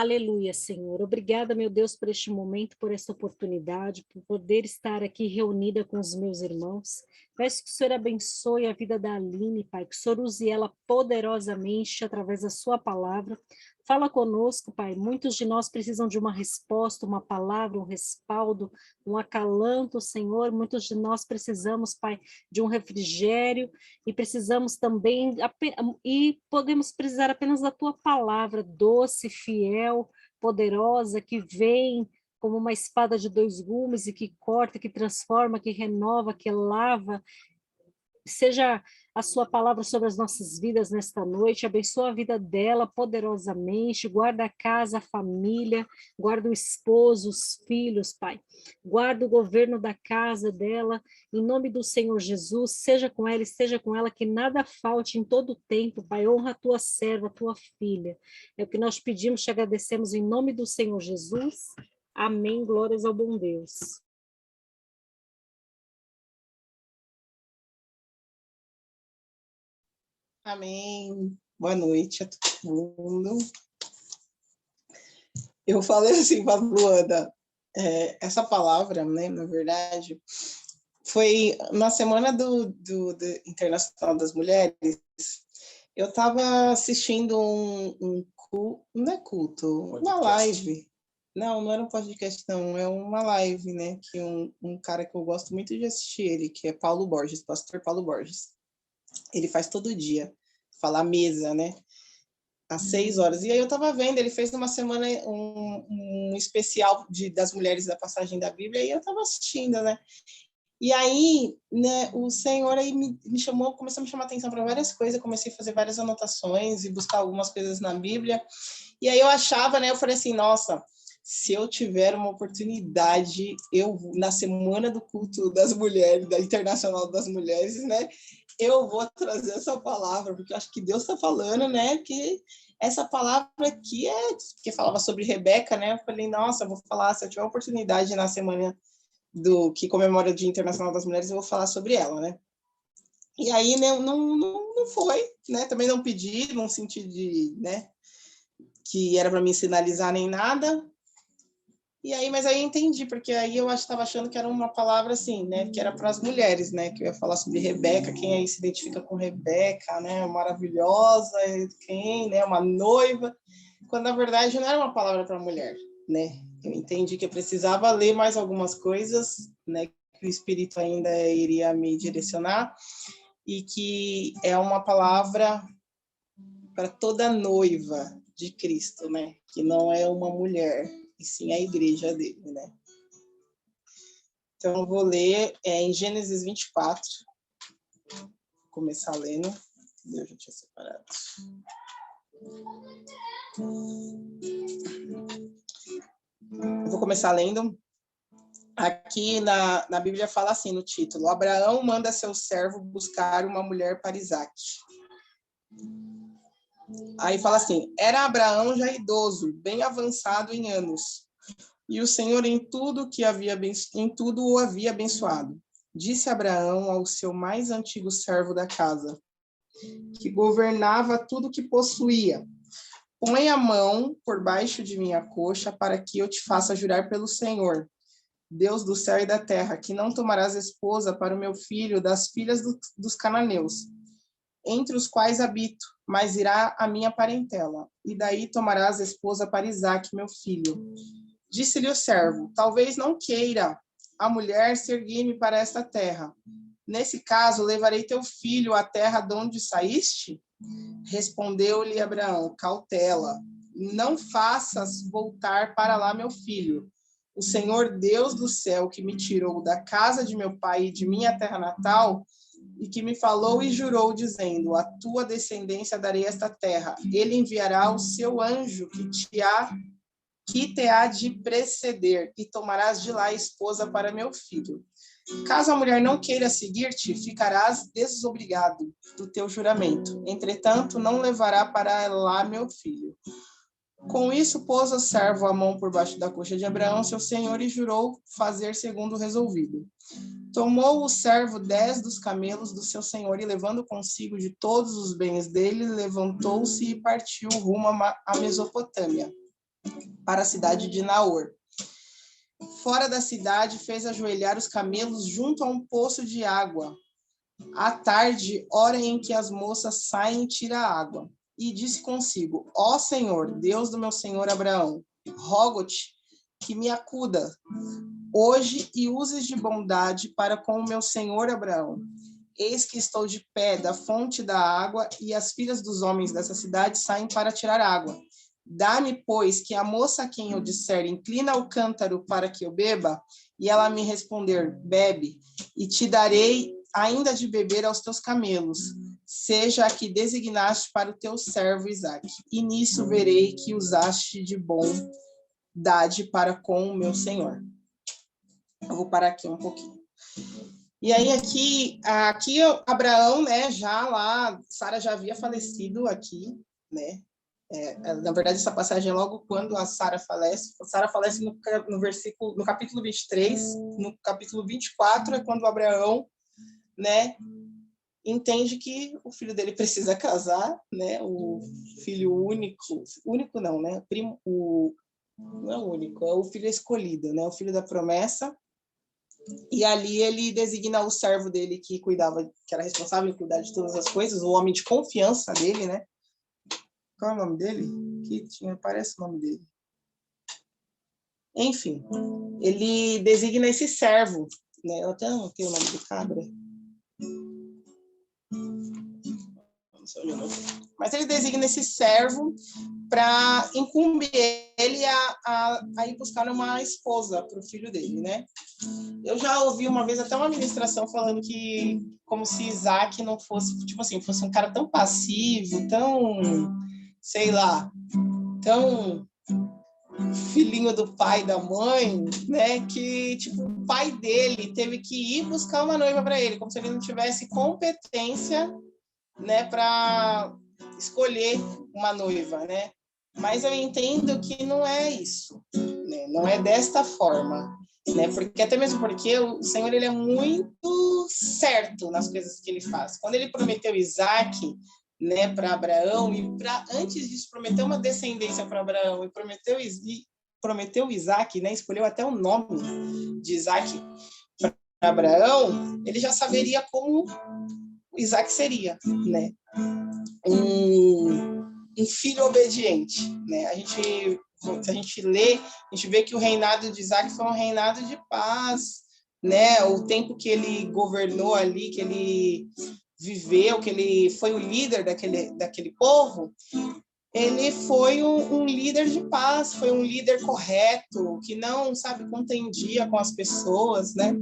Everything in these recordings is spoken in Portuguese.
Aleluia, Senhor. Obrigada, meu Deus, por este momento, por esta oportunidade, por poder estar aqui reunida com os meus irmãos. Peço que o Senhor abençoe a vida da Aline, Pai, que o Senhor use ela poderosamente através da sua palavra. Fala conosco, Pai. Muitos de nós precisam de uma resposta, uma palavra, um respaldo, um acalanto, Senhor. Muitos de nós precisamos, Pai, de um refrigério e precisamos também, e podemos precisar apenas da tua palavra, doce, fiel, poderosa, que vem como uma espada de dois gumes e que corta, que transforma, que renova, que lava. Seja a sua palavra sobre as nossas vidas nesta noite, abençoa a vida dela poderosamente, guarda a casa, a família, guarda o esposo, os filhos, Pai. Guarda o governo da casa dela, em nome do Senhor Jesus, seja com ela e esteja com ela, que nada falte em todo o tempo, Pai. Honra a tua serva, a tua filha. É o que nós pedimos, te agradecemos em nome do Senhor Jesus. Amém. Glórias ao bom Deus. Amém. Boa noite a todo mundo. Eu falei assim para a Luana, essa palavra, né, na verdade, foi na semana do Internacional das Mulheres. Eu estava assistindo não é culto, uma live. Não era um podcast, não, é uma live, né, que um cara que eu gosto muito de assistir ele, que é Paulo Borges, pastor Paulo Borges. Ele faz todo dia, fala à mesa, né? Às 6 horas. E aí eu estava vendo, ele fez uma semana um especial das mulheres da passagem da Bíblia, e eu estava assistindo, né? E aí, né, o Senhor aí me chamou, começou a me chamar a atenção para várias coisas, eu comecei a fazer várias anotações e buscar algumas coisas na Bíblia. E aí eu achava, né, eu falei assim, nossa, se eu tiver uma oportunidade, eu na semana do culto das mulheres, da Internacional das Mulheres, né, eu vou trazer essa palavra, porque eu acho que Deus está falando, né, que essa palavra aqui porque falava sobre Rebeca, né, eu falei, nossa, eu vou falar, se eu tiver uma oportunidade na semana que comemora o Dia Internacional das Mulheres, eu vou falar sobre ela, né. E aí, né, não foi, né, também não pedi, não senti né, que era para me sinalizar nem nada. E aí, mas aí eu entendi, porque aí eu estava achando que era uma palavra assim, né, que era para as mulheres, né, que eu ia falar sobre Rebeca, quem aí se identifica com Rebeca, né, maravilhosa, quem, né, uma noiva, quando na verdade não era uma palavra para mulher, né. Eu entendi que eu precisava ler mais algumas coisas, né, que o Espírito ainda iria me direcionar, e que é uma palavra para toda noiva de Cristo, né, que não é uma mulher, e sim a igreja dele, né? Então, eu vou ler em Gênesis 24. Vou começar lendo. Eu já tinha separado. Eu vou começar lendo. Aqui na Bíblia fala assim no título: Abraão manda seu servo buscar uma mulher para Isaque. Aí fala assim: era Abraão já idoso, bem avançado em anos. E o Senhor em tudo o havia abençoado. Disse Abraão ao seu mais antigo servo da casa, que governava tudo que possuía: põe a mão por baixo de minha coxa, para que eu te faça jurar pelo Senhor, Deus do céu e da terra, que não tomarás esposa para o meu filho das filhas dos cananeus, entre os quais habito, mas irá a minha parentela, e daí tomarás esposa para Isaque, meu filho. Disse-lhe o servo: talvez não queira a mulher seguir-me para esta terra. Nesse caso, levarei teu filho à terra de onde saíste? Respondeu-lhe Abraão: cautela, não faças voltar para lá meu filho. O Senhor Deus do céu, que me tirou da casa de meu pai e de minha terra natal, e que me falou e jurou, dizendo: a tua descendência darei esta terra. Ele enviará o seu anjo que te há de preceder, e tomarás de lá esposa para meu filho. Caso a mulher não queira seguir-te, ficarás desobrigado do teu juramento. Entretanto, não levará para lá meu filho. Com isso, pôs o servo a mão por baixo da coxa de Abraão, seu senhor, e jurou fazer segundo o resolvido. Tomou o servo 10 dos camelos do seu senhor, e levando consigo de todos os bens dele, levantou-se e partiu rumo à Mesopotâmia. para a cidade de Naor. Fora da cidade, fez ajoelhar os camelos junto a um poço de água. À tarde, hora em que as moças saem e tiram a água. E disse consigo: Ó Senhor, Deus do meu senhor Abraão, rogo-te que me acuda hoje e uses de bondade para com o meu senhor Abraão. Eis que estou de pé da fonte da água e as filhas dos homens dessa cidade saem para tirar água. Dá-me, pois, que a moça a quem eu disser, inclina o cântaro para que eu beba, e ela me responder, bebe, e te darei ainda de beber aos teus camelos, seja a que designaste para o teu servo Isaque. E nisso verei que usaste de bondade para com o meu senhor. Eu vou parar aqui um pouquinho. E aí aqui Abraão, né, já lá, Sara já havia falecido aqui, né? Na verdade, essa passagem é logo quando a Sara falece. A Sara falece no capítulo 23, no capítulo 24 é quando o Abraão, né, entende que o filho dele precisa casar, né? O filho único não, né? Não é o único, é o filho escolhido, né? O filho da promessa. E ali ele designa o servo dele que cuidava, que era responsável por cuidar de todas as coisas, o homem de confiança dele, né? Qual é o nome dele? Parece o nome dele. Enfim, ele designa esse servo, né? Eu até não tenho o nome do cabra. Não sei onde eu não. Mas ele designa esse servo para incumbir ele a ir buscar uma esposa para o filho dele, né? Eu já ouvi uma vez até uma ministração falando que como se Isaac não fosse, tipo assim, fosse um cara tão passivo, tão, sei lá, tão filhinho do pai e da mãe, né, que tipo o pai dele teve que ir buscar uma noiva para ele, como se ele não tivesse competência, né, para escolher uma noiva, né? Mas eu entendo que não é isso, né? Não é desta forma, né? Porque até mesmo porque o Senhor ele é muito certo nas coisas que ele faz. Quando ele prometeu Isaac, né, para Abraão e antes disso prometeu uma descendência para Abraão e prometeu Isaac, né? Escolheu até o nome de Isaac para Abraão. Ele já saberia como Isaac seria, né? Um filho obediente, né? Se a gente lê, a gente vê que o reinado de Isaac foi um reinado de paz, né? O tempo que ele governou ali, que ele viveu, que ele foi o líder daquele povo, ele foi um líder de paz, foi um líder correto, que não, sabe, contendia com as pessoas, né?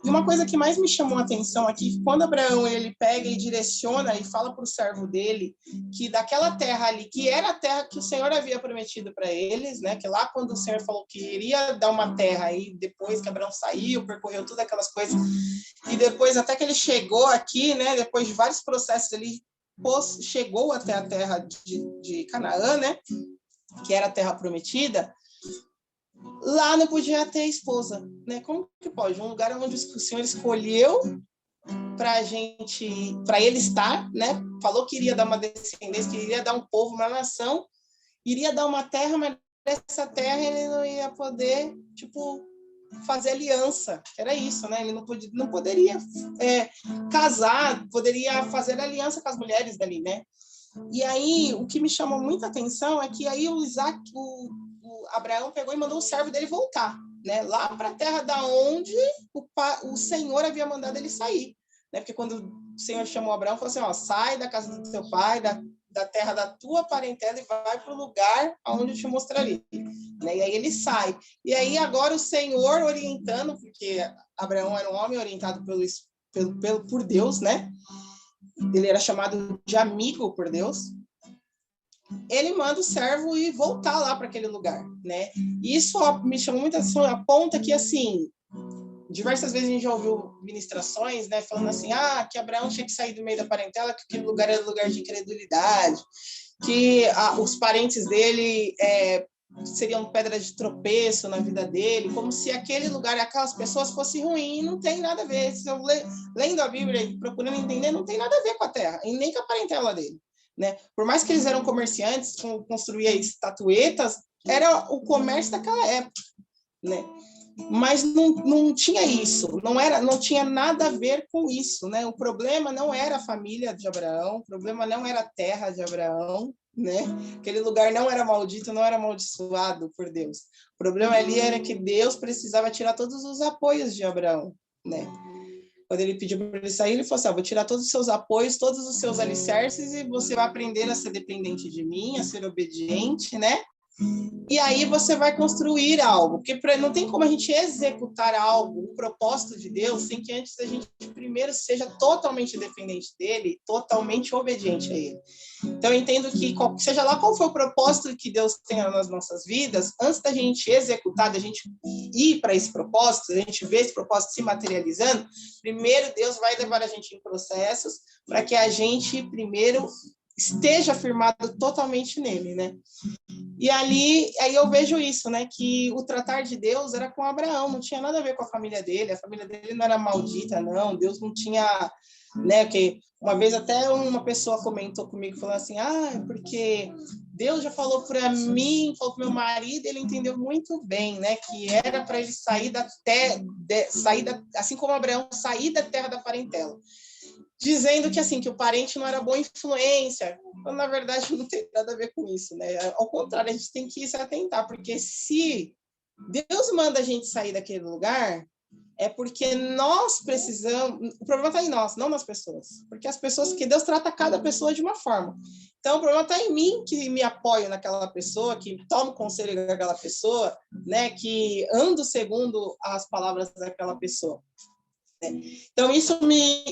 E uma coisa que mais me chamou a atenção aqui, quando Abraão ele pega e direciona e fala para o servo dele que daquela terra ali, que era a terra que o Senhor havia prometido para eles, né? Que lá quando o Senhor falou que iria dar uma terra, e depois que Abraão saiu, percorreu todas aquelas coisas, e depois até que ele chegou aqui, né? Depois de vários processos, ele chegou até a terra de Canaã, né? Que era a terra prometida. Lá não podia ter esposa, né? Como que pode? Um lugar onde o Senhor escolheu para ele estar, né? Falou que iria dar uma descendência, que iria dar um povo, uma nação, iria dar uma terra, mas dessa terra ele não ia poder, tipo, fazer aliança, que era isso, né? Ele não poderia casar, poderia fazer aliança com as mulheres dali, né? E aí, o que me chamou muita atenção é que aí o Abraão pegou e mandou o servo dele voltar, né? Lá para a terra da onde o Senhor havia mandado ele sair, né? Porque quando o Senhor chamou Abraão, falou assim, ó, sai da casa do teu pai, da terra da tua parentela e vai para o lugar aonde eu te mostrarei, né? E aí ele sai. E aí agora o Senhor orientando, porque Abraão era um homem orientado por Deus, né? Ele era chamado de amigo por Deus. Ele manda o servo ir voltar lá para aquele lugar, né? Isso me chamou muita atenção, aponta que, assim, diversas vezes a gente já ouviu ministrações, né, falando assim, que Abraão tinha que sair do meio da parentela, que aquele lugar era lugar de incredulidade, que os parentes dele seriam pedras de tropeço na vida dele, como se aquele lugar e aquelas pessoas fossem ruins, não tem nada a ver. Se eu lendo a Bíblia e procurando entender, não tem nada a ver com a terra, e nem com a parentela dele, né? Por mais que eles eram comerciantes, construíam estatuetas, era o comércio daquela época, né? Mas não tinha isso, não tinha nada a ver com isso, né? O problema não era a família de Abraão, o problema não era a terra de Abraão, né? Aquele lugar não era maldito, não era amaldiçoado por Deus. O problema ali era que Deus precisava tirar todos os apoios de Abraão, né? Quando ele pediu para ele sair, ele falou assim, vou tirar todos os seus apoios, todos os seus alicerces e você vai aprender a ser dependente de mim, a ser obediente, né? E aí você vai construir algo, porque não tem como a gente executar algo, o propósito de Deus, sem que antes a gente primeiro seja totalmente dependente dele, totalmente obediente a ele. Então eu entendo que, seja lá qual for o propósito que Deus tenha nas nossas vidas, antes da gente executar, da gente ir para esse propósito, da gente ver esse propósito se materializando, primeiro Deus vai levar a gente em processos para que a gente primeiro esteja firmado totalmente nele, né? E aí eu vejo isso, né? Que o tratar de Deus era com Abraão, não tinha nada a ver com a família dele não era maldita, não. Deus não tinha, né? Que uma vez até uma pessoa comentou comigo, falando assim, porque Deus já falou para mim, falou para meu marido, ele entendeu muito bem, né? Que era para ele sair da terra, assim como Abraão, sair da terra da parentela. Dizendo que assim que o parente não era boa influência, quando na verdade não tem nada a ver com isso, né? Ao contrário, a gente tem que se atentar, porque se Deus manda a gente sair daquele lugar, é porque nós precisamos. O problema está em nós, não nas pessoas, porque as pessoas, que Deus trata cada pessoa de uma forma. Então o problema está em mim, que me apoio naquela pessoa, que tomo conselho daquela pessoa, né? Que ando segundo as palavras daquela pessoa. Então, isso me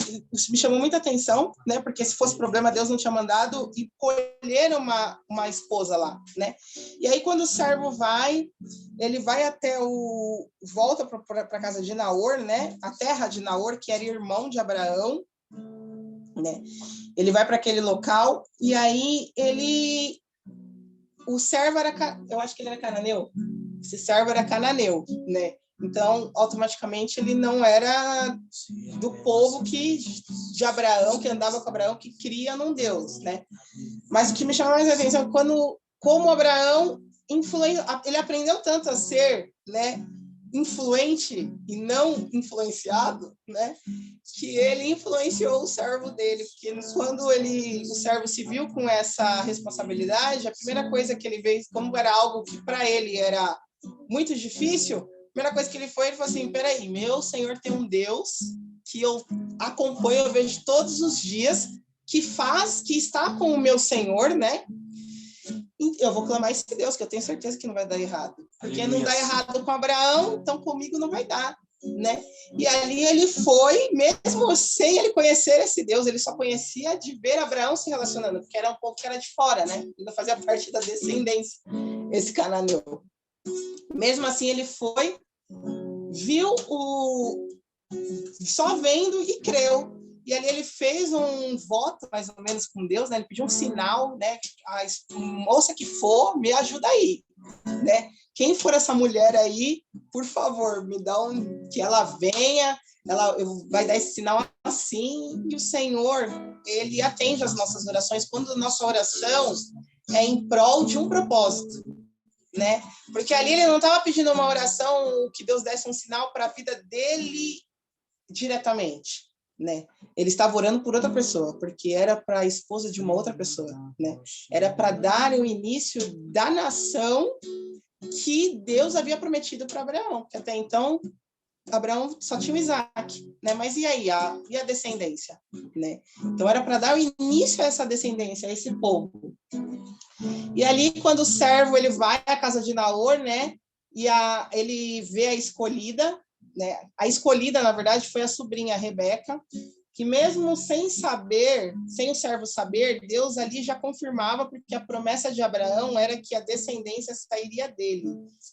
chamou muita atenção, né? Porque se fosse problema, Deus não tinha mandado e colher uma esposa lá, né? E aí, quando o servo ele vai volta para a casa de Naor, né? A terra de Naor, que era irmão de Abraão, né? Ele vai para aquele local e aí o servo eu acho que ele era cananeu. Esse servo era cananeu, né? Então, automaticamente, ele não era do povo de Abraão, que andava com Abraão, que cria num Deus, né? Mas o que me chama mais a atenção é como Abraão ele aprendeu tanto a ser, né, influente e não influenciado, né, que ele influenciou o servo dele, porque quando o servo se viu com essa responsabilidade, a primeira coisa que ele fez, como era algo que para ele era muito difícil, a primeira coisa que ele falou assim, peraí, meu Senhor tem um Deus que eu acompanho, eu vejo todos os dias, que está com o meu Senhor, né? Eu vou clamar esse Deus, que eu tenho certeza que não vai dar errado. Porque não dá errado com Abraão, então comigo não vai dar, né? E ali ele foi, mesmo sem ele conhecer esse Deus, ele só conhecia de ver Abraão se relacionando, porque era um povo que era de fora, né? Ele não fazia parte da descendência, esse cananeu. Mesmo assim, ele foi, viu só vendo e creu. E ali ele fez um voto, mais ou menos, com Deus, né? Ele pediu um sinal, né? A moça que for, me ajuda aí, né? Quem for essa mulher aí, por favor, me dá que ela venha, vai dar esse sinal assim, e o Senhor, ele atende as nossas orações quando a nossa oração é em prol de um propósito, né? Porque ali ele não estava pedindo uma oração que Deus desse um sinal para a vida dele diretamente, né? Ele estava orando por outra pessoa, porque era para a esposa de uma outra pessoa, né? Era para dar o início da nação que Deus havia prometido para Abraão, que até então Abraão só tinha o Isaac, né? Mas e aí, e a descendência, né? Então era para dar o início a essa descendência, a esse povo. E ali, quando o servo ele vai à casa de Naor, né? E ele vê a escolhida, né? A escolhida, na verdade, foi a sobrinha Rebeca, que mesmo sem saber, sem o servo saber, Deus ali já confirmava, porque a promessa de Abraão era que a descendência sairia dele,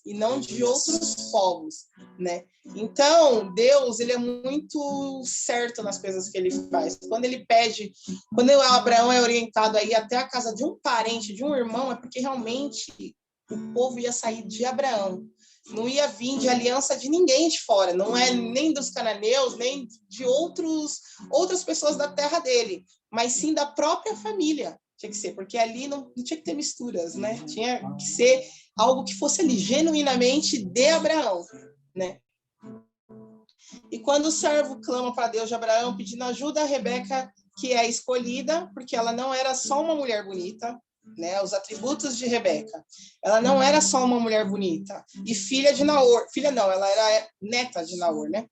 e não de outros povos, né? Então, Deus, ele é muito certo nas coisas que ele faz. Quando Abraão é orientado a ir até a casa de um parente, de um irmão, é porque realmente o povo ia sair de Abraão. Não ia vir de aliança de ninguém de fora, não é nem dos cananeus, nem de outras pessoas da terra dele, mas sim da própria família, Tinha que ser, porque ali não tinha que ter misturas, né? Tinha que ser algo que fosse ali, genuinamente de Abraão, né? E quando o servo clama para Deus de Abraão, pedindo ajuda a Rebeca, que é escolhida, porque ela não era só uma mulher bonita, né? Os atributos de Rebeca. Ela não era só uma mulher bonita e filha de Naor. Filha não, ela era neta de Naor, né?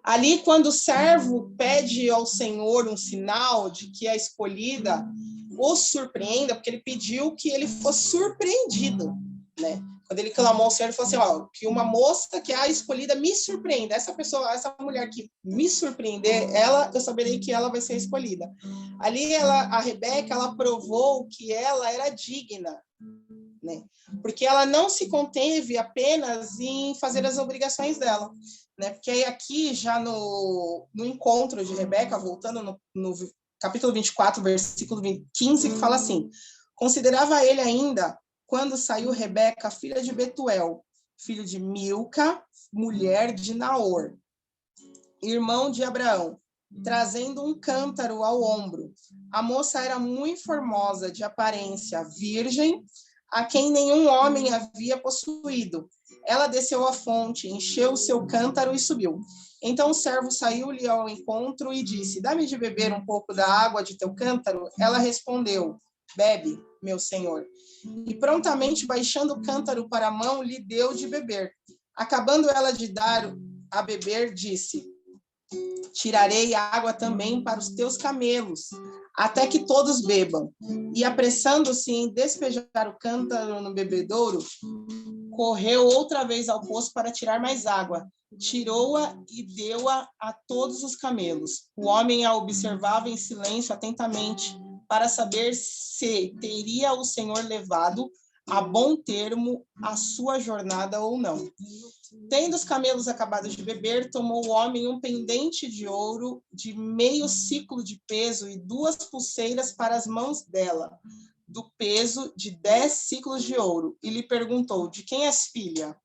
Ali, quando o servo pede ao Senhor um sinal de que a escolhida o surpreenda, porque ele pediu que ele fosse surpreendido, né? Quando ele clamou ao Senhor, ele falou assim, ó, que uma moça que é a escolhida me surpreenda. Essa pessoa, essa mulher que me surpreender, ela, eu saberei que ela vai ser escolhida. Ali, a Rebeca, ela provou que ela era digna, né? Porque ela não se conteve apenas em fazer as obrigações dela, né? Porque aí aqui, já no encontro de Rebeca, voltando no capítulo 24, versículo 15, que fala assim, considerava ele ainda quando saiu Rebeca, filha de Betuel, filho de Milca, mulher de Naor, irmão de Abraão, trazendo um cântaro ao ombro. A moça era muito formosa, de aparência, virgem, a quem nenhum homem havia possuído. Ela desceu à fonte, encheu o seu cântaro e subiu. Então o servo saiu-lhe ao encontro e disse, dá-me de beber um pouco da água de teu cântaro? Ela respondeu, bebe, meu senhor. E prontamente, baixando o cântaro para a mão, lhe deu de beber. Acabando ela de dar a beber, disse, tirarei água também para os teus camelos, até que todos bebam. E apressando-se em despejar o cântaro no bebedouro, correu outra vez ao poço para tirar mais água. Tirou-a e deu-a a todos os camelos. O homem a observava em silêncio atentamente, para saber se teria o Senhor levado a bom termo a sua jornada ou não. Tendo os camelos acabado de beber, tomou o homem um pendente de ouro de meio ciclo de peso e 2 pulseiras para as mãos dela, do peso de 10 ciclos de ouro, e lhe perguntou, de quem és filha?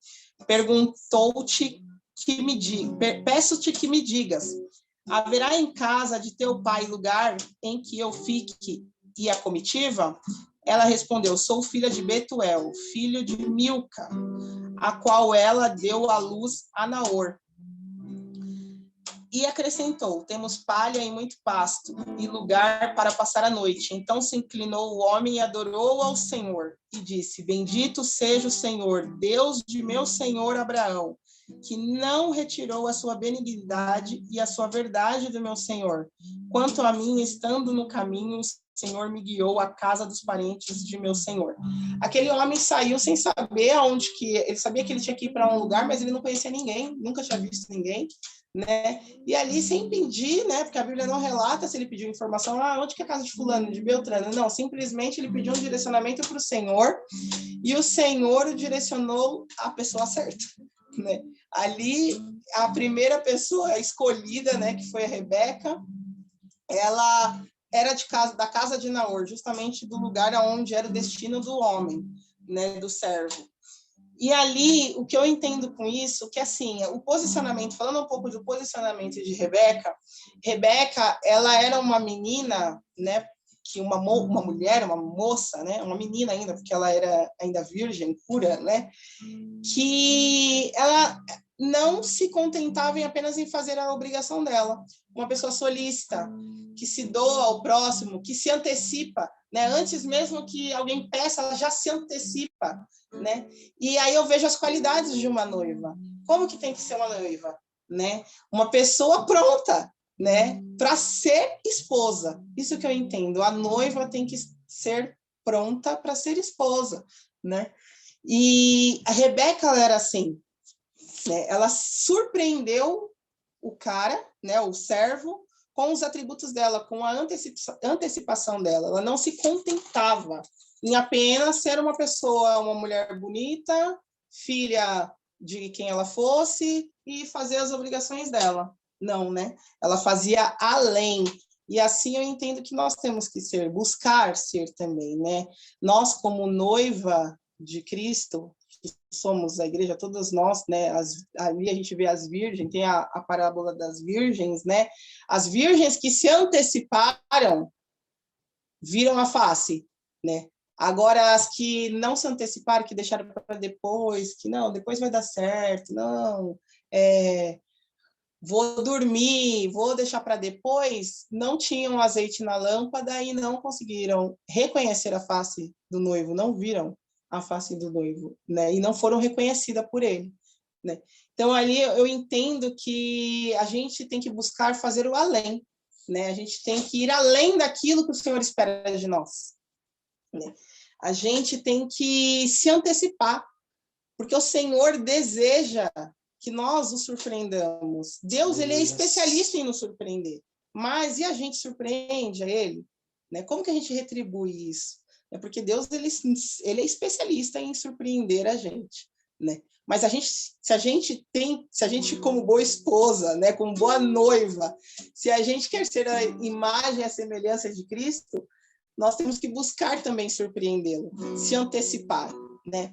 Perguntou-te que me diga, peço-te que me digas, haverá em casa de teu pai lugar em que eu fique e a comitiva? Ela respondeu, sou filha de Betuel, filho de Milca, a qual ela deu à luz a Naor. E acrescentou, temos palha e muito pasto, e lugar para passar a noite. Então se inclinou o homem e adorou ao Senhor, e disse, bendito seja o Senhor, Deus de meu senhor Abraão, que não retirou a sua benignidade e a sua verdade do meu senhor. Quanto a mim, estando no caminho, o Senhor me guiou à casa dos parentes de meu senhor. Aquele homem saiu sem saber aonde que... Ele sabia que ele tinha que ir para um lugar, mas ele não conhecia ninguém, nunca tinha visto ninguém, né? E ali sem pedir, né? Porque a Bíblia não relata se ele pediu informação, onde que é a casa de fulano, de Beltrano? Não, simplesmente ele pediu um direcionamento para o Senhor, e o Senhor o direcionou à pessoa certa, né? Ali, a primeira pessoa escolhida, né, que foi a Rebeca, ela era da casa de Naor, justamente do lugar onde era o destino do homem, né, do servo. E ali, o que eu entendo com isso, que assim, o posicionamento, falando um pouco do posicionamento de Rebeca, ela era uma menina, né, que uma mulher, uma moça, né, uma menina ainda, porque ela era ainda virgem, pura, né, que ela não se contentava apenas em fazer a obrigação dela. Uma pessoa solícita, que se doa ao próximo, que se antecipa, né? Antes mesmo que alguém peça, ela já se antecipa, né? E aí eu vejo as qualidades de uma noiva. Como que tem que ser uma noiva, né? Uma pessoa pronta, né? Para ser esposa. Isso que eu entendo. A noiva tem que ser pronta para ser esposa, né? E a Rebeca, ela era assim, né? Ela surpreendeu o cara, né? O servo, com os atributos dela, com a antecipação dela. Ela não se contentava em apenas ser uma pessoa, uma mulher bonita, filha de quem ela fosse, e fazer as obrigações dela. Não, né? Ela fazia além. E assim eu entendo que nós temos que ser, buscar ser também, né? Nós, como noiva de Cristo, que somos a igreja, todos nós, né? Ali a gente vê as virgens, tem a parábola das virgens, né? As virgens que se anteciparam viram a face, né? Agora, as que não se anteciparam, que deixaram para depois, que não, depois vai dar certo, não, vou dormir, vou deixar para depois, não tinham azeite na lâmpada e não conseguiram reconhecer a face do noivo, não viram a face do noivo, né? E não foram reconhecidas por ele, né? Então, ali eu entendo que a gente tem que buscar fazer o além, né? A gente tem que ir além daquilo que o Senhor espera de nós, né? A gente tem que se antecipar, porque o Senhor deseja que nós o surpreendamos. Deus, ele é especialista em nos surpreender, mas e a gente surpreende a ele? Né? Como que a gente retribui isso? É porque Deus, ele é especialista em surpreender a gente, né? Mas se a gente como boa esposa, né, como boa noiva, se a gente quer ser a imagem e a semelhança de Cristo, nós temos que buscar também surpreendê-lo, se antecipar, né?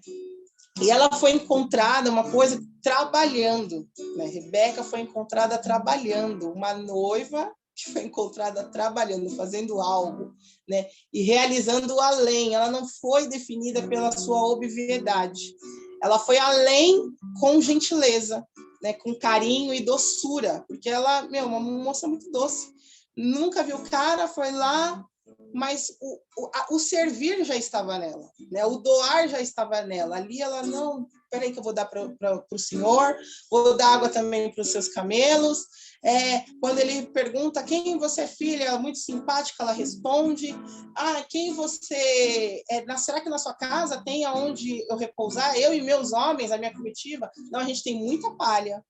E ela foi encontrada, uma coisa, trabalhando, né? Rebeca foi encontrada trabalhando, uma noiva que foi encontrada trabalhando, fazendo algo, né? E realizando além. Ela não foi definida pela sua obviedade. Ela foi além com gentileza, né? Com carinho e doçura, porque ela, uma moça muito doce. Nunca viu o cara, foi lá, mas o servir já estava nela, né? O doar já estava nela. Ali ela, não, peraí que eu vou dar para o senhor, vou dar água também para os seus camelos. Quando ele pergunta quem você é, filha, muito simpática, ela responde, quem você é? Será que na sua casa tem aonde eu repousar? Eu e meus homens, a minha comitiva? Não, a gente tem muita palha.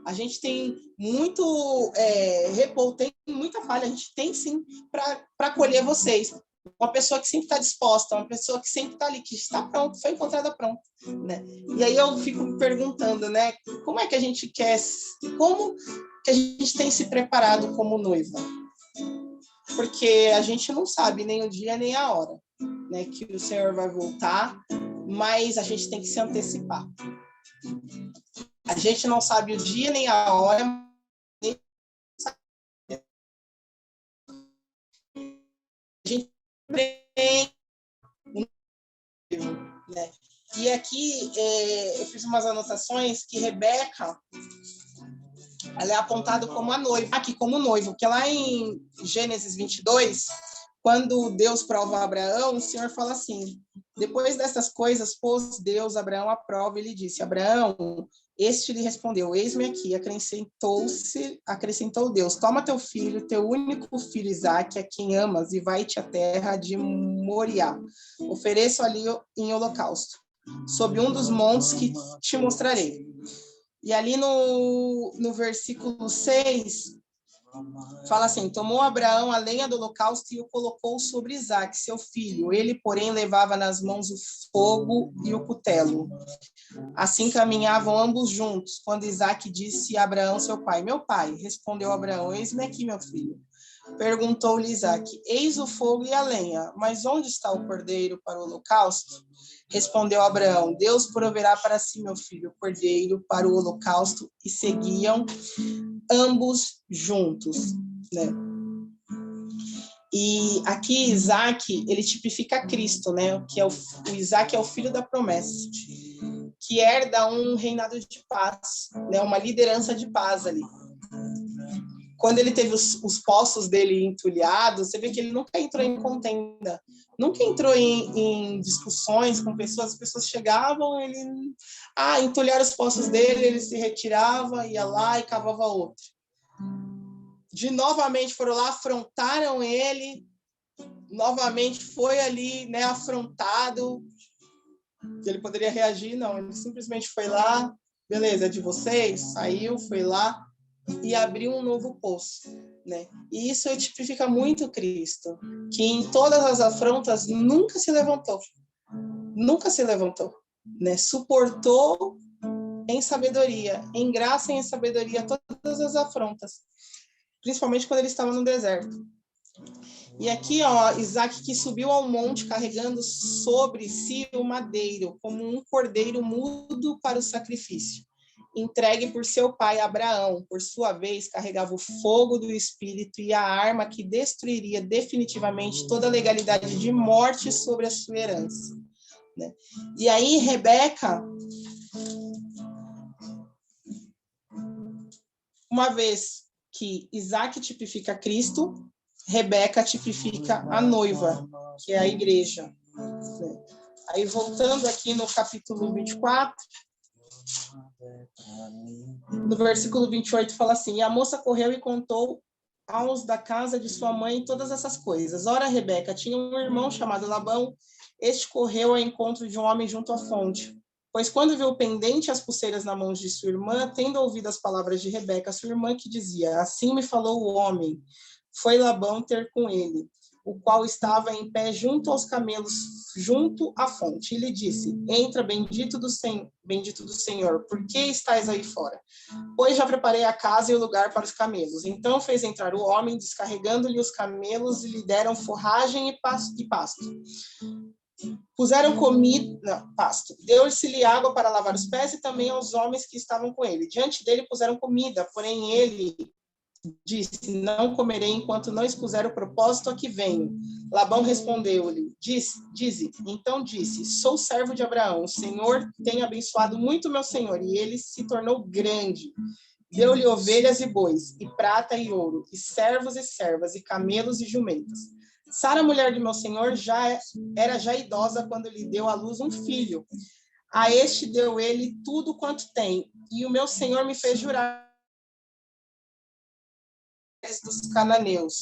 A gente tem muito tem muita palha, a gente tem sim para acolher vocês. Uma pessoa que sempre está disposta, uma pessoa que sempre está ali, que está pronta, foi encontrada pronta, né? E aí eu fico me perguntando, né? Como é que a gente quer, como que a gente tem se preparado como noiva? Porque a gente não sabe nem o dia nem a hora, né? Que o Senhor vai voltar, mas a gente tem que se antecipar. A gente não sabe o dia nem a hora, a gente tem, né? E aqui eu fiz umas anotações que Rebeca, ela é apontada como a noiva, aqui como noivo, porque lá em Gênesis 22, quando Deus prova a Abraão, o Senhor fala assim: depois dessas coisas, pôs Deus Abraão à prova e lhe disse: Abraão, este lhe respondeu: eis-me aqui. Acrescentou Deus: toma teu filho, teu único filho Isaque, a quem amas, e vai-te à terra de Moriá. Ofereço ali em holocausto, sob um dos montes que te mostrarei. E ali no versículo 6, fala assim: tomou Abraão a lenha do holocausto e o colocou sobre Isaque, seu filho. Ele, porém, levava nas mãos o fogo e o cutelo. Assim caminhavam ambos juntos, quando Isaque disse a Abraão, seu pai: meu pai. Respondeu Abraão: eis-me aqui, meu filho. Perguntou-lhe Isaque: eis o fogo e a lenha, mas onde está o cordeiro para o holocausto? Respondeu Abraão: Deus proverá para si, meu filho, o cordeiro para o holocausto. E seguiam ambos juntos, né? E aqui Isaque, ele tipifica Cristo, né? Que é o Isaque é o filho da promessa, que herda um reinado de paz, né? Uma liderança de paz ali. Quando ele teve os poços dele entulhados, você vê que ele nunca entrou em contenda, nunca entrou em discussões com pessoas. As pessoas chegavam, ele entulharam os poços dele, ele se retirava, ia lá e cavava outro. Novamente foram lá, afrontaram ele, novamente foi ali, né, afrontado. Ele poderia reagir, não, ele simplesmente foi lá, beleza, é de vocês, saiu, foi lá e abriu um novo poço, né? E isso tipifica muito Cristo, que em todas as afrontas nunca se levantou, né? Suportou em sabedoria, em graça e em sabedoria todas as afrontas, principalmente quando ele estava no deserto. E aqui, ó, Isaque que subiu ao monte carregando sobre si o madeiro, como um cordeiro mudo para o sacrifício. entregue por seu pai Abraão, por sua vez, carregava o fogo do Espírito e a arma que destruiria definitivamente toda a legalidade de morte sobre a sua herança. Né? E aí, Rebeca, uma vez que Isaac tipifica Cristo, Rebeca tipifica a noiva, que é a igreja. Né? Aí, voltando aqui no capítulo 24, no versículo 28, fala assim: e a moça correu e contou aos da casa de sua mãe todas essas coisas. Ora, Rebeca tinha um irmão chamado Labão. Este correu ao encontro de um homem junto à fonte. Pois quando viu o pendente e as pulseiras na mão de sua irmã, tendo ouvido as palavras de Rebeca, sua irmã, que dizia: assim me falou o homem, foi Labão ter com ele, o qual estava em pé junto aos camelos, junto à fonte. E lhe disse: entra, bendito do Senhor, por que estás aí fora? Pois já preparei a casa e o lugar para os camelos. Então fez entrar o homem, descarregando-lhe os camelos, e lhe deram forragem e pasto. Puseram pasto. Deu-se-lhe água para lavar os pés e também aos homens que estavam com ele. Diante dele puseram comida, porém ele disse: não comerei enquanto não expuser o propósito a que venho. Labão respondeu-lhe: dize. Então disse: sou servo de Abraão. O Senhor tem abençoado muito meu senhor, e ele se tornou grande. Deu-lhe ovelhas e bois, e prata e ouro, e servos e servas, e camelos e jumentas. Sara, mulher de meu senhor, era já idosa quando lhe deu à luz um filho. A este deu ele tudo quanto tem, e o meu senhor me fez jurar dos cananeus,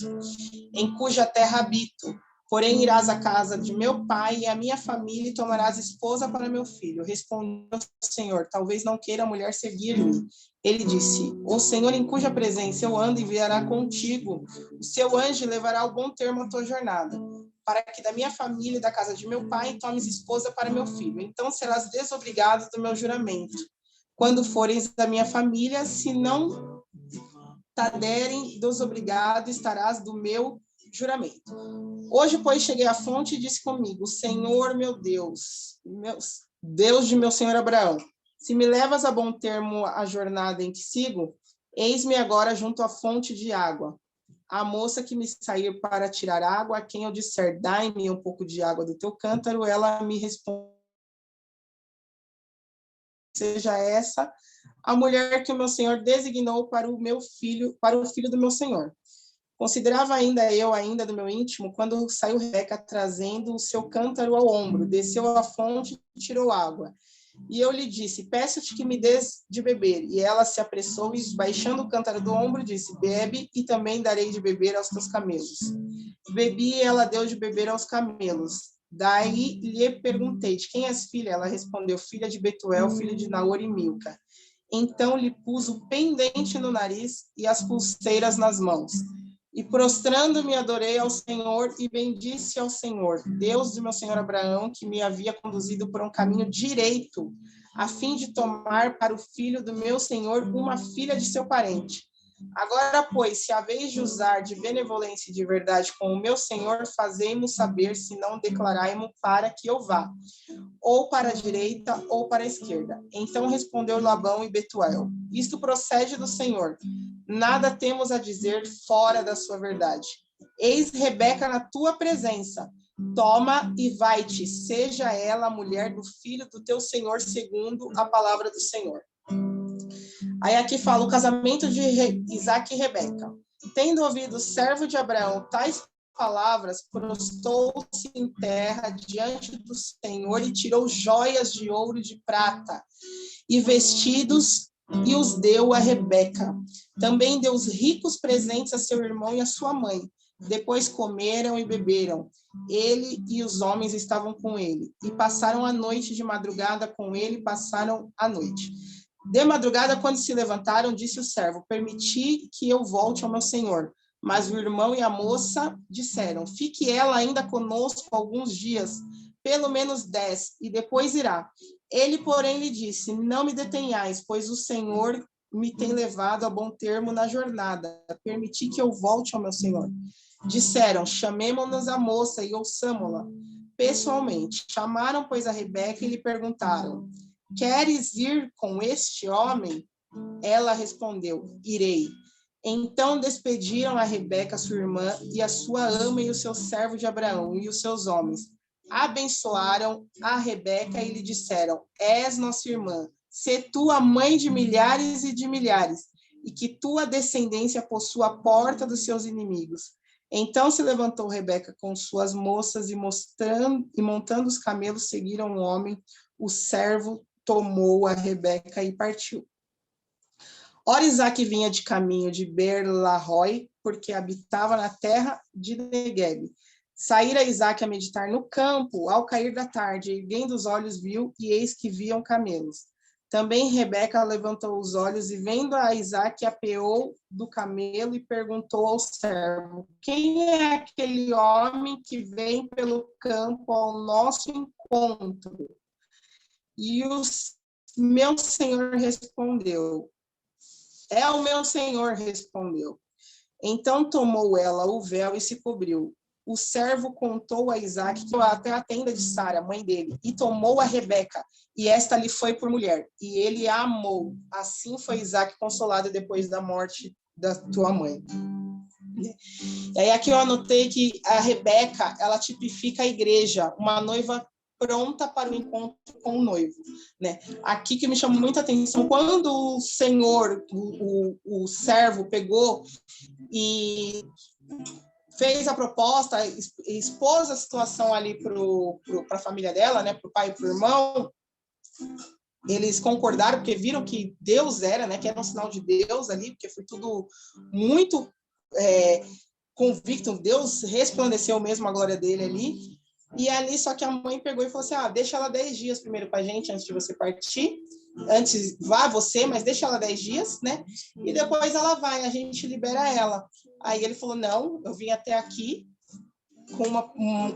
em cuja terra habito. Porém irás à casa de meu pai e à minha família e tomarás esposa para meu filho. Respondeu o Senhor: talvez não queira a mulher seguir-me. Ele disse: o Senhor em cuja presença eu ando enviará contigo o seu anjo e levará ao bom termo a tua jornada, para que da minha família e da casa de meu pai tomes esposa para meu filho. Então serás desobrigado do meu juramento, quando fores da minha família. Se não taderem desobrigado, estarás do meu juramento. Hoje, pois, cheguei à fonte e disse comigo: Senhor, meu Deus de meu senhor Abraão, se me levas a bom termo a jornada em que sigo, eis-me agora junto à fonte de água. A moça que me sair para tirar água, a quem eu disser: dai-me um pouco de água do teu cântaro, ela me responde: seja essa a mulher que o meu senhor designou para o filho do meu senhor. Considerava ainda do meu íntimo, quando saiu Rebeca trazendo o seu cântaro ao ombro, desceu à fonte e tirou água. E eu lhe disse: peço-te que me des de beber. E ela se apressou e, baixando o cântaro do ombro, disse: bebe, e também darei de beber aos teus camelos. Bebi, e ela deu de beber aos camelos. Daí lhe perguntei: de quem és filha? Ela respondeu: filha de Betuel, filho de Naor e Milca. Então lhe pus o pendente no nariz e as pulseiras nas mãos. E prostrando-me, adorei ao Senhor e bendisse ao Senhor, Deus de meu senhor Abraão, que me havia conduzido por um caminho direito, a fim de tomar para o filho do meu senhor uma filha de seu parente. Agora, pois, se haveis de usar de benevolência e de verdade com o meu senhor, fazei-mo saber, se não declarai-mo para que eu vá, ou para a direita ou para a esquerda. Então respondeu Labão e Betuel: isto procede do Senhor. Nada temos a dizer fora da sua verdade. Eis Rebeca na tua presença. Toma e vai-te, seja ela a mulher do filho do teu senhor, segundo a palavra do Senhor. Aí aqui fala o casamento de Isaac e Rebeca. Tendo ouvido o servo de Abraão tais palavras, prostou-se em terra diante do Senhor e tirou joias de ouro e de prata e vestidos e os deu a Rebeca. Também deu os ricos presentes a seu irmão e a sua mãe. Depois comeram e beberam. Ele e os homens estavam com ele. E passaram a noite. De madrugada com ele passaram a noite. De madrugada, quando se levantaram, disse o servo: permiti que eu volte ao meu senhor. Mas o irmão e a moça disseram: fique ela ainda conosco alguns dias, pelo menos 10, e depois irá. Ele, porém, lhe disse: não me detenhais, pois o Senhor me tem levado a bom termo na jornada. Permiti que eu volte ao meu senhor. Disseram: chamemo-nos a moça e ouçamo-la pessoalmente. Chamaram, pois, a Rebeca e lhe perguntaram: queres ir com este homem? Ela respondeu, irei. Então despediram a Rebeca, sua irmã, e a sua ama e o seu servo de Abraão e os seus homens. Abençoaram a Rebeca e lhe disseram, és nossa irmã, sê tu a mãe de milhares e de milhares, e que tua descendência possua a porta dos seus inimigos. Então se levantou Rebeca com suas moças e montando os camelos, seguiram o homem. O servo tomou a Rebeca e partiu. Ora, Isaque vinha de caminho de Beer-lahai, porque habitava na terra de Neguebe. Saíra Isaque a meditar no campo, ao cair da tarde, erguendo os olhos, viu, e eis que viam camelos. Também Rebeca levantou os olhos e, vendo a Isaque, apeou do camelo e perguntou ao servo, quem é aquele homem que vem pelo campo ao nosso encontro? E o meu senhor respondeu, é o meu senhor, respondeu. Então tomou ela o véu e se cobriu. O servo contou a Isaque que até a tenda de Sara, mãe dele, e tomou a Rebeca, e esta lhe foi por mulher, e ele a amou. Assim foi Isaque consolado depois da morte da tua mãe. E aí aqui eu anotei que a Rebeca, ela tipifica a igreja, uma noiva pronta para o encontro com o noivo, né? Aqui que me chamou muita atenção, quando o Senhor, o servo pegou e fez a proposta, expôs a situação ali para a família dela, né? Para o pai e para o irmão, eles concordaram, porque viram que Deus era, né? Que era um sinal de Deus ali, porque foi tudo muito convicto, Deus resplandeceu mesmo a glória dele ali. E ali, só que a mãe pegou e falou assim, deixa ela 10 dias primeiro com a gente, antes de você partir. Antes, vá você, mas deixa ela 10 dias, né? E depois ela vai, a gente libera ela. Aí ele falou, não, eu vim até aqui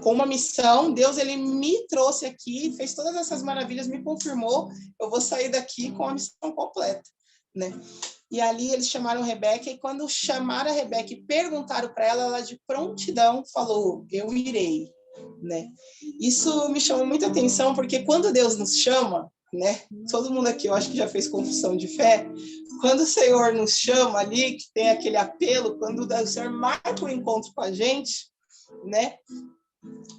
com uma missão. Deus, ele me trouxe aqui, fez todas essas maravilhas, me confirmou, eu vou sair daqui com a missão completa, né? E ali eles chamaram Rebeca, e quando chamaram a Rebeca e perguntaram para ela, ela de prontidão falou, eu irei. Né? Isso me chamou muita atenção, porque quando Deus nos chama, né? Todo mundo aqui, eu acho que já fez confissão de fé, quando o Senhor nos chama ali, que tem aquele apelo, quando o Senhor marca o encontro com a gente, né?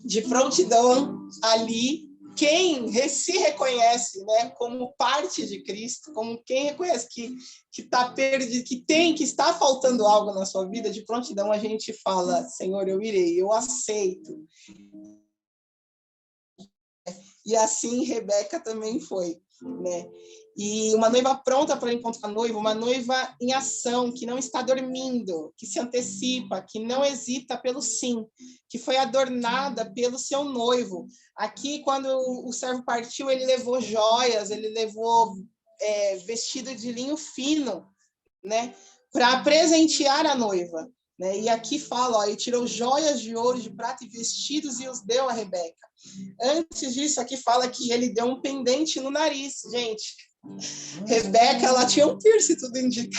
De prontidão ali, quem se reconhece, né, como parte de Cristo, como quem reconhece que está perdido, que está faltando algo na sua vida, de prontidão a gente fala, Senhor, eu irei, eu aceito. E assim Rebeca também foi, né? E uma noiva pronta para encontrar noivo, uma noiva em ação, que não está dormindo, que se antecipa, que não hesita pelo sim, que foi adornada pelo seu noivo. Aqui, quando o servo partiu, ele levou joias, ele levou vestido de linho fino, né? Para presentear a noiva. Né? E aqui fala, ele tirou joias de ouro, de prata e vestidos e os deu a Rebeca. Antes disso, aqui fala que ele deu um pendente no nariz, gente. Rebeca, ela tinha um piercing, tudo indica.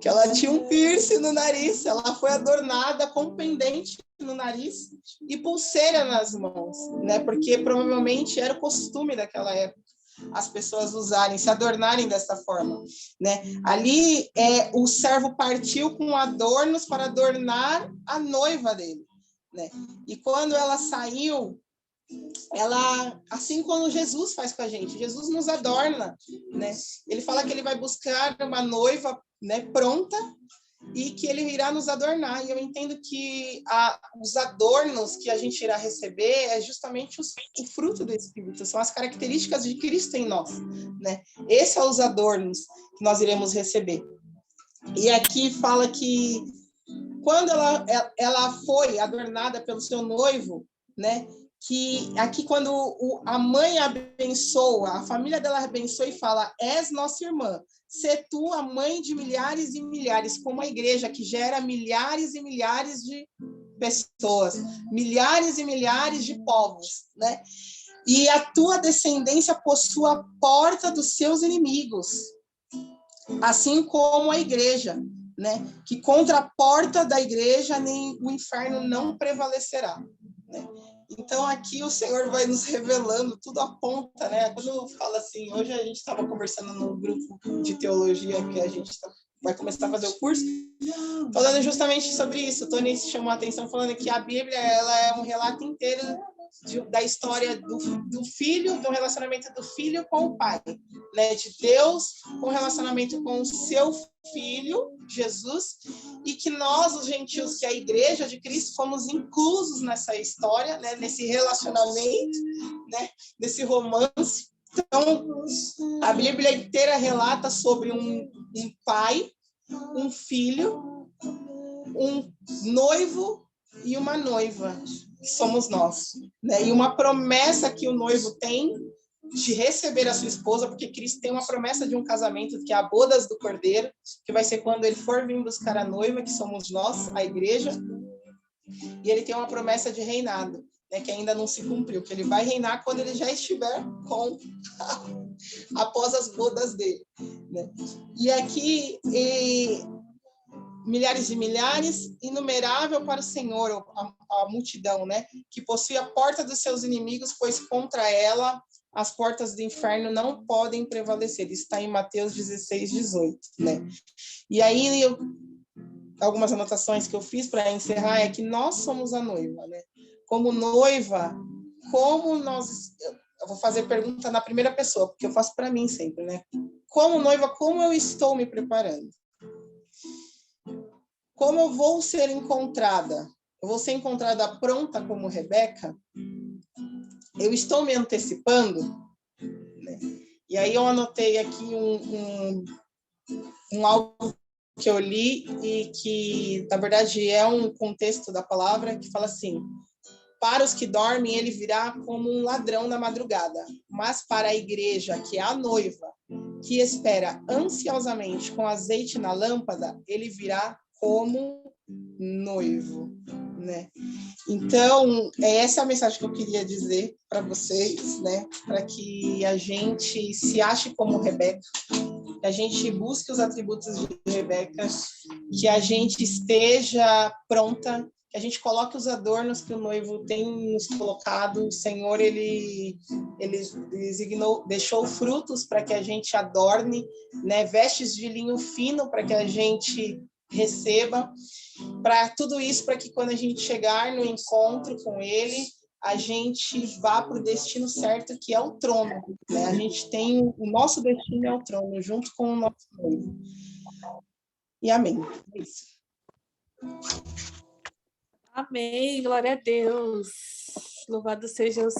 Que ela tinha um piercing no nariz, ela foi adornada com pendente no nariz e pulseira nas mãos, né? Porque provavelmente era o costume daquela época as pessoas usarem, se adornarem dessa forma, né? Ali o servo partiu com adornos para adornar a noiva dele, né? E quando ela saiu, ela, assim como Jesus faz com a gente, Jesus nos adorna, né? Ele fala que ele vai buscar uma noiva, né, pronta, e que ele irá nos adornar. E eu entendo que os adornos que a gente irá receber é justamente o fruto do Espírito, são as características de Cristo em nós, né? Esses são os adornos que nós iremos receber. E aqui fala que quando ela foi adornada pelo seu noivo, né? Que aqui quando a mãe abençoa, a família dela abençoa e fala, és nossa irmã, sê tu a mãe de milhares e milhares, como a igreja que gera milhares e milhares de pessoas, milhares e milhares de povos, né? E a tua descendência possua a porta dos seus inimigos, assim como a igreja, né? Que contra a porta da igreja nem o inferno não prevalecerá, né? Então, aqui o Senhor vai nos revelando, tudo aponta, né? Quando fala assim, hoje a gente estava conversando no grupo de teologia que a gente vai começar a fazer o curso, falando justamente sobre isso. O Tony chamou a atenção falando que a Bíblia ela é um relato inteiro da história do filho, do relacionamento do filho com o pai, né? De Deus com o relacionamento com o seu filho, Jesus, e que nós, os gentios, que é a igreja de Cristo, fomos inclusos nessa história, né? Nesse relacionamento, né? Nesse romance. Então, a Bíblia inteira relata sobre um pai, um filho, um noivo e uma noiva, que somos nós, né? E uma promessa que o noivo tem de receber a sua esposa, porque Cristo tem uma promessa de um casamento, que é a bodas do Cordeiro, que vai ser quando ele for vir buscar a noiva, que somos nós, a igreja, e ele tem uma promessa de reinado, né, que ainda não se cumpriu, que ele vai reinar quando ele já estiver com após as bodas dele, né? E aqui milhares e milhares, inumerável para o Senhor, a multidão, né? Que possui a porta dos seus inimigos, pois contra ela as portas do inferno não podem prevalecer. Isso está em Mateus 16, 18, né? E aí, algumas anotações que eu fiz para encerrar é que nós somos a noiva, né? Como noiva, como nós... Eu vou fazer pergunta na primeira pessoa, porque eu faço para mim sempre, né? Como noiva, como eu estou me preparando? Como eu vou ser encontrada? Eu vou ser encontrada pronta como Rebeca? Eu estou me antecipando? Né? E aí eu anotei aqui algo que eu li e que, na verdade, é um contexto da palavra que fala assim: para os que dormem, ele virá como um ladrão na madrugada, mas para a igreja, que é a noiva, que espera ansiosamente com azeite na lâmpada, ele virá como noivo, né? Então, essa é a mensagem que eu queria dizer para vocês, né? Para que a gente se ache como Rebeca, que a gente busque os atributos de Rebeca, que a gente esteja pronta, que a gente coloque os adornos que o noivo tem nos colocado. O Senhor, ele designou, deixou frutos para que a gente adorne, né? Vestes de linho fino para que a gente receba, para tudo isso, para que quando a gente chegar no encontro com ele, a gente vá para o destino certo, que é o trono, né? A gente tem o nosso destino é o trono, junto com o nosso noivo. E amém. É isso. Amém, glória a Deus. Louvado seja o